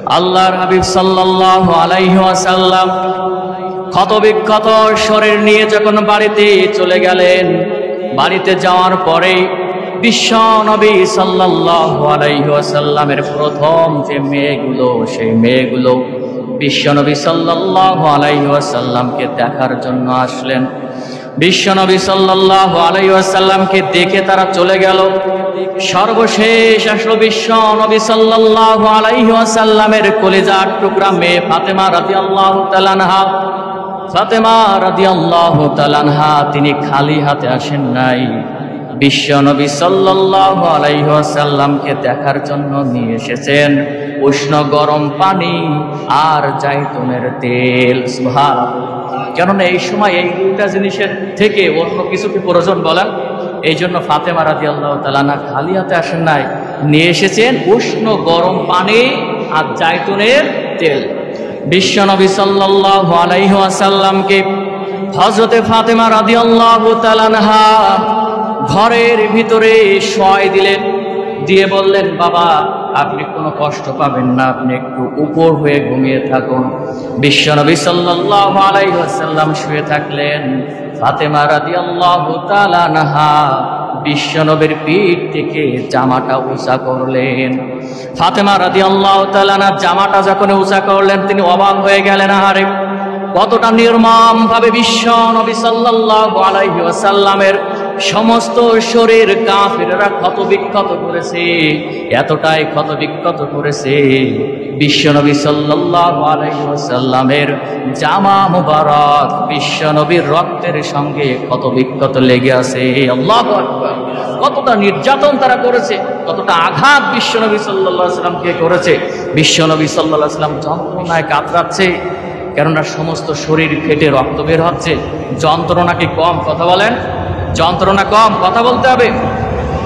আল্লাহর হাবিব সাল্লাল্লাহু আলাইহি ওয়াসাল্লাম ক্ষতবিক্ষত শরীর নিয়ে যখন বাড়িতে চলে গেলেন, বাড়িতে যাওয়ার পরে বিশ্ব নবী সাল্লাল্লাহু আলাইহি ওয়াসাল্লামের প্রথম যে মেয়েগুলো, সেই মেয়েগুলো বিশ্ব নবী সাল্লাল্লাহু আলাইহি ওয়াসাল্লামকে দেখার জন্য আসলেন। বিশ্ব নবী সাল্লাল্লাহু আলাইহি ওয়াসাল্লামকে দেখে তারা চলে গেল। সর্বশেষ আসলো বিশ্ব নবী সাল্লাল্লাহু আলাইহি ওয়াসাল্লামের কলিজার টুকরা মেয়ে ফাতেমা রাদিয়াল্লাহু তাআলা আনহা। ফাতেমা রাদিয়াল্লাহু তাআলা আনহা তিনি খালি হাতে আসেন নাই, বিশ্ব নবী সাল্লাল্লাহু আলাইহি ওয়াসাল্লামকে দেখার জন্য নিয়ে এসেছেন উষ্ণ গরম পানি আর জাইতুনের তেল। সুবহানাল্লাহ। কেননা এই সময় এই দুইটা জিনিসের থেকে অন্য কিছু কি প্রয়োজন বলেন? এই জন্য ফাতেমা রাদিয়াল্লাহু তাআলা আনহা খালি হাতে আসেন নাই, নিয়ে এসেছেন উষ্ণ গরম পানি আর জাইতুনের তেল। বিশ্ব নবী সাল্লাল্লাহু আলাইহি ওয়াসাল্লামকে হযরতে ফাতেমা রাদিয়াল্লাহু তাআলা আনহা ঘরের ভিতরে শোয় দিলেন, দিয়ে বললেন, বাবা আপনি কোনো কষ্ট পাবেন না, আপনি একটু উপর হয়ে ঘুমিয়ে থাকুন। বিশ্ব নবী সাল্লাল্লাহু আলাইহি ওয়াসাল্লাম শুয়ে থাকলেন। ফাতেমা রাদিয়াল্লাহু তাআলা আনহা বিশ্ব নবীর পিঠ থেকে জামাটা উঁচা করলেন। ফাতেমা রাদিয়াল্লাহু তাআলা আনহা জামাটা যখন উঁচা করলেন, তিনি অবাক হয়ে গেলেন, আরে কতটা নির্মম ভাবে বিশ্ব নবী সাল্লাল্লাহু আলাইহি ওয়াসাল্লামের সমস্ত শরীর কাফেররা ক্ষতবিক্ষত করেছে, এতটাই ক্ষতবিক্ষত করেছে বিশ্ব নবী সাল্লাল্লাহু আলাইহি ওয়াসাল্লামের জামা মুবারক বিশ্ব নবীর রক্তের সঙ্গে ক্ষতবিক্ষত লেগে আছে। আল্লাহু আকবার। কতটা নির্যাতন তারা করেছে, কতটা আঘাত বিশ্ব নবী সাল্লাল্লাহু আলাইহি ওয়াসাল্লামকে করেছে। বিশ্ব নবী সাল্লাল্লাহু আলাইহি ওয়াসাল্লাম যন্ত্রণায় কাতরাচ্ছে, কেননা সমস্ত শরীর ফেটে রক্ত বের হচ্ছে। যন্ত্রণা কি কম? কথা বলেন, যন্ত্রণা কম? কথা বলতে হবে।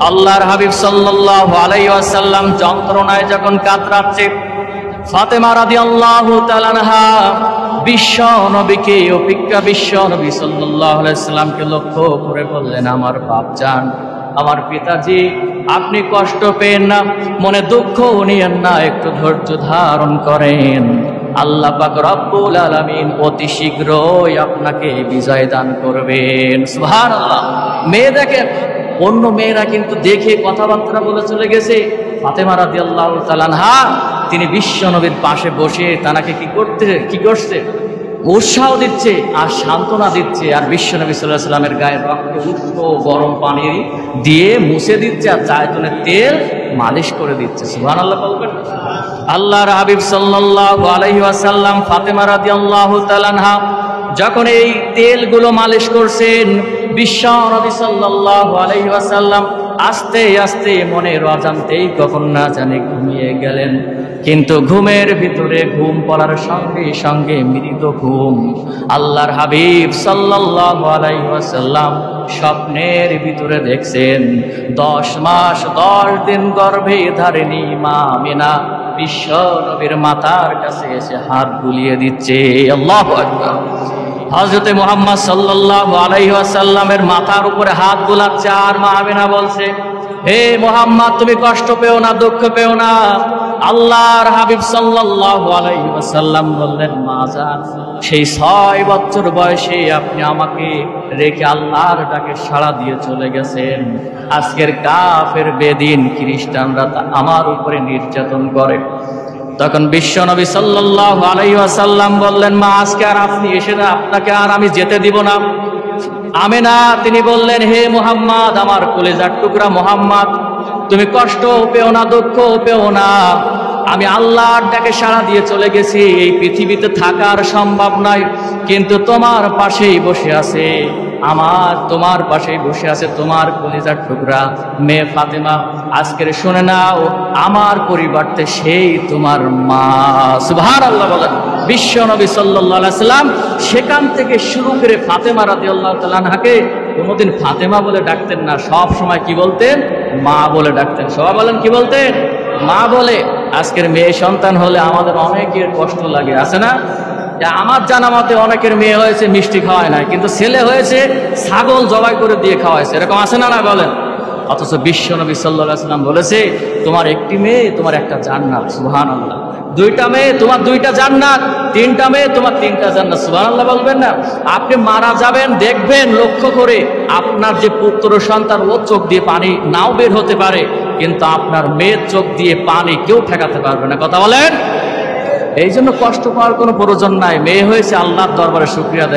আল্লাহর হাবিব সাল্লাল্লাহু আলাইহি ওয়াসাল্লাম যন্ত্রণায় যখন কাতরাচ্ছে, ফাতেমা রাদিয়াল্লাহু তাআলা আনহা বিশ্ব নবীকে অপেক্ষা বিশ্ব নবী সাল্লাল্লাহু আলাইহি ওয়াসাল্লামকে লক্ষ্য করে বললেন, আমার বাপজান, আমার পিতাজি, আপনি কষ্ট পেয়েন না, মনে দুঃখ নিয়েন না, একটু ধৈর্য ধারণ করেন। আল্লাহ পাক রব্বুল আলামিন অতি শীঘ্রই আপনাকে বিজয় দান করবেন। সুবহানাল্লাহ। মেয়ে দেখেন, অন্য মেয়েরা কিন্তু দেখে কথাবার্তা বলে চলে গেছে, ফাতেমা রাদিয়াল্লাহু তাআলা আনহা তিনি বিশ্ব নবীর পাশে বসে তানাকে কি করছে? উৎসাহ দিচ্ছে আর সান্ত্বনা দিচ্ছে, আর বিশ্ব নবী সাল্লাল্লাহু আলাইহি ওয়াসাল্লামের গায়ে রক্তে উষ্ণ গরম পানি দিয়ে মুছে দিচ্ছে আর জায়তুনের তেল মালিশ করে দিচ্ছে। সুবহানাল্লাহ বলবেন। আল্লাহর হাবিব সাল্লাল্লাহু আলাইহি ওয়াসাল্লাম ফাতেমা রাদিয়াল্লাহু তাআলা আনহা যখন এই তেলগুলো মালিশ করছেন, বিশ্ব নবী সাল্লাল্লাহু আলাইহি ওয়াসাল্লাম আস্তে আস্তে মনের অজান্তেই কখন না জানে ঘুমিয়ে গেলেন। কিন্তু ঘুমের ভিতরে ঘুম পড়ার সঙ্গে সঙ্গে মৃত ঘুম। আল্লাহর হাবিব সাল্লাল্লাহু আলাইহি ওয়াসাল্লাম স্বপ্নের ভিতরে দেখছেন 10 মাস 10 দিন গর্ভে ধারিণী মা আমিনা বিশ্ব নবীর মাথার কাছে এসে হাত বুলিয়ে দিচ্ছে। আল্লাহু আকবার। হযরতে মুহাম্মদ সাল্লাল্লাহু আলাইহি ওয়াসাল্লামের মাথার উপরে হাত বুলাচ্ছে আর মা আমিনা বলছে, হে মুহাম্মদ, তুমি কষ্ট পেও না, দুঃখ পেও না। আল্লাহর হাবিব সাল্লাল্লাহু আলাইহি ওয়াসাল্লাম বললেন, মা জান, সেই 6 বছর বয়সে আপনি আমাকে রেখে আল্লাহর ডাকে সাড়া দিয়ে চলে গেছেন। আজকের কাফের বেদিন খ্রিস্টানরা আমার উপরে নির্যাতন করে। তখন বিশ্ব নবী সাল্লাল্লাহু আলাইহি ওয়াসাল্লাম বললেন, মা আজকে আর আপনি এসে না, আপনাকে আর আমি যেতে দিব না। আমিনা তিনি বললেন, হে মুহাম্মদ, আমার কলিজার টুকরা মুহাম্মদ, তুমি কষ্ট পেও না, দুঃখ পেও না। আমি আল্লাহর ডাকে সাড়া দিয়ে চলে গেছি, এই পৃথিবীতে থাকার সম্ভব নয়, কিন্তু তোমার পাশেই বসে আছে তোমার পাশেই বসে আছে তোমার কলিজার টুকরা মেয়ে ফাতেমা। আজকের শুনে নাও, আমার পরিবর্তে সেই তোমার মা। সুবহানাল্লাহ বলেন। বিশ্ব নবী সাল্লাল্লাহু আলাইহি ওয়াসাল্লাম সেখান থেকে শুরু করে ফাতেমা রাদিয়াল্লাহু তাআলা আনহাকে কোনোদিন ফাতেমা বলে ডাকতেন না, সব সময় কি বলতেন? মা বলে ডাকতেন। সবাই বলেন, কি বলতেন? মা বলে। আজকের মেয়ে সন্তান হলে আমাদের অনেকের কষ্ট লাগে, আছে না? আমার জানা মতে অনেকের মেয়ে হয়েছে মিষ্টি খাওয়ায় না, কিন্তু ছেলে হয়েছে ছাগল জবাই করে দিয়ে খাওয়াইছে, এরকম আছে না? না বলেন। অথচ বিশ্ব নবী সাল্লাল্লাহু আলাইহি ওয়াসাল্লাম বলেছে, তোমার একটি মেয়ে, তোমার একটা জান্নাত। সুবহানাল্লাহ। দুইটা মেয়ে তোমার দুইটা জান্নাত, তিনটা মেয়ে তোমার তিনটা জান্নাত। সুবহানাল্লাহ বলবেন না? আপনি মারা যাবেন, দেখবেন লক্ষ্য করে আপনার যে পুত্র সন্তান, ও চোখ দিয়ে পানি নাও বের হতে পারে, কিন্তু আপনার মেয়ের চোখ দিয়ে পানি কেউ ঠেকাতে পারবে না। কথা বলেন? এই জন্য কষ্ট পাওয়ার কোনো প্রয়োজন নাই। মেয়ে হয়েছে, আল্লাহর দরবারে শুকরিয়া আদায়